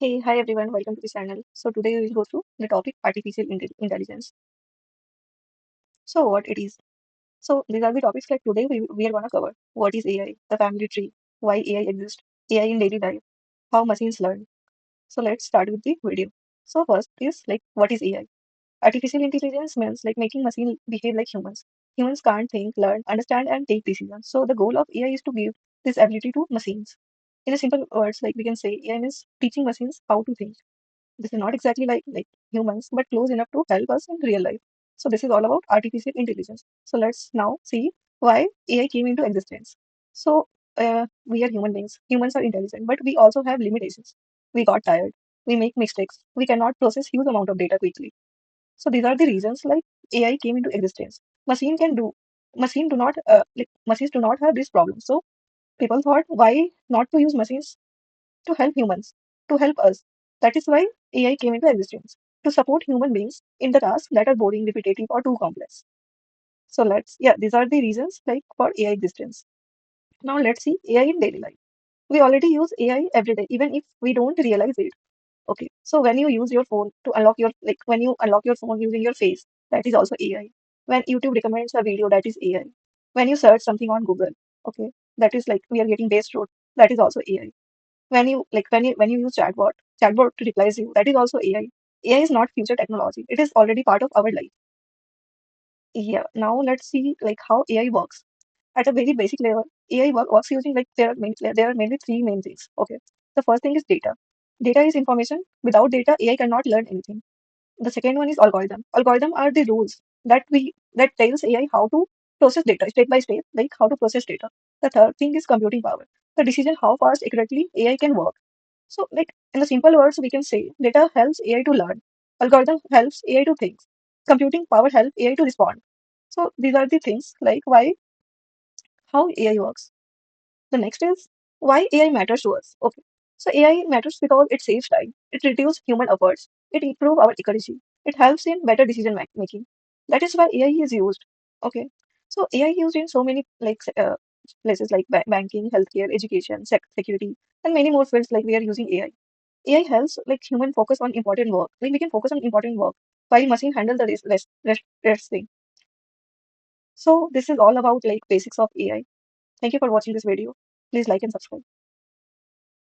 Hey, hi everyone, welcome to the channel. So today we will go through the topic artificial intelligence. So what it is. So these are the topics like today we are gonna cover. What is AI? The family tree. Why AI exists? AI in daily life. How machines learn. So let's start with the video. So first is like what is AI? Artificial intelligence means like making machine behave like humans. Humans can't think, learn, understand, and take decisions. So the goal of AI is to give this ability to machines. In a simple words, like we can say AI means teaching machines how to think. This is not exactly like humans, but close enough to help us in real life. So this is all about artificial intelligence. So let's now see why AI came into existence. So we are human beings. Humans are intelligent, but we also have limitations. We got tired. We make mistakes. We cannot process huge amount of data quickly. So these are the reasons like AI came into existence. Machine can do. Machines do not have this problem. So people thought, why not to use machines to help humans, to help us. That is why AI came into existence, to support human beings in the tasks that are boring, repetitive, or too complex. So these are the reasons like for AI existence. Now let's see AI in daily life. We already use AI every day, even if we don't realize it. Okay, so when you use your phone to unlock when you unlock your phone using your face, that is also AI. When YouTube recommends a video, that is AI. When you search something on Google, okay, that is like we are getting base road, that is also AI. When you use chatbot replies you, that is also AI. AI is not future technology, it is already part of our life. Yeah, now let's see like how AI works at a very basic level. Works using like there are mainly three main things. Okay, the first thing is data is information. Without data AI cannot learn anything. The second one is algorithm are the rules that tells AI how to process data step by step, like how to process data. The third thing is computing power, the decision how fast accurately AI can work. So, like in the simple words, we can say data helps AI to learn, algorithm helps AI to think, computing power helps AI to respond. So these are the things like why how AI works. The next is why AI matters to us. Okay, so AI matters because it saves time, it reduces human efforts, it improves our accuracy, it helps in better decision making. That is why AI is used. Okay, so AI used in so many places like banking, healthcare, education, security, and many more fields. Like we are using AI. AI helps like human focus on important work. Like we can focus on important work while machine handle the rest thing. So this is all about like basics of AI. Thank you for watching this video. Please like and subscribe.